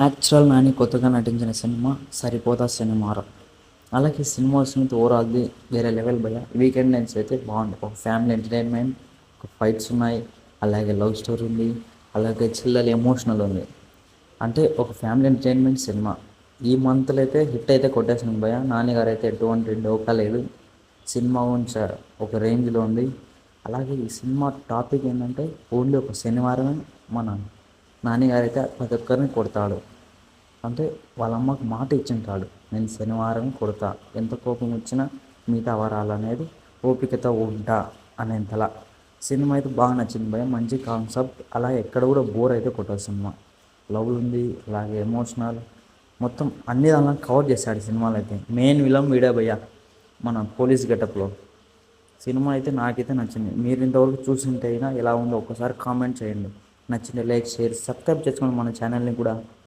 Actual Nani కొత్తగా నటించిన cinema సరిపోతా సినిమారా. అలాగే సినిమా వచ్చినంత ఓవరాల్ది వేరే లెవెల్ భయ. వీకెండ్ నైట్స్ అయితే బాగుంది. ఒక ఫ్యామిలీ ఎంటర్టైన్మెంట్, ఒక ఫైట్స్ ఉన్నాయి, అలాగే లవ్ స్టోరీ ఉంది, అలాగే చిల్లర ఎమోషనల్ ఉంది. అంటే ఒక ఫ్యామిలీ ఎంటర్టైన్మెంట్ సినిమా. ఈ మంత్లో అయితే హిట్ అయితే కొట్టేసింది భయ. నాని గారు అయితే ఎటువంటి డోకా లేదు. సినిమా గురించి ఒక రేంజ్లో ఉంది. అలాగే ఈ సినిమా టాపిక్ ఏంటంటే ఓన్లీ ఒక శనివారమే మన నాని గారు అయితే ప్రతి ఒక్కరిని కొడతాడు. అంటే వాళ్ళ అమ్మకు మాట ఇచ్చింటాడు, నేను శనివారం కొడతా, ఎంత కోపం వచ్చినా మిగతా వారాలనేది ఓపికతో ఉంటా అనేంతలా. సినిమా అయితే బాగా నచ్చింది భయ. మంచి కాన్సెప్ట్. అలా ఎక్కడ కూడా బోర్ అయితే కొట్టదు సినిమా. లవ్ ఉంది, అలాగే ఎమోషనల్, మొత్తం అన్ని దానిలో కవర్ చేశాడు సినిమాలో అయితే. మెయిన్ విలన్ వీడే భయ్య, మన పోలీస్ గెటప్లో. సినిమా అయితే నాకైతే నచ్చింది. మీరు ఇంతవరకు చూసింటే అయినా ఎలా ఉందో ఒక్కసారి కామెంట్ చేయండి. నచ్చింది లైక్, షేర్, సబ్స్క్రైబ్ చేసుకోండి మన ఛానల్ని కూడా.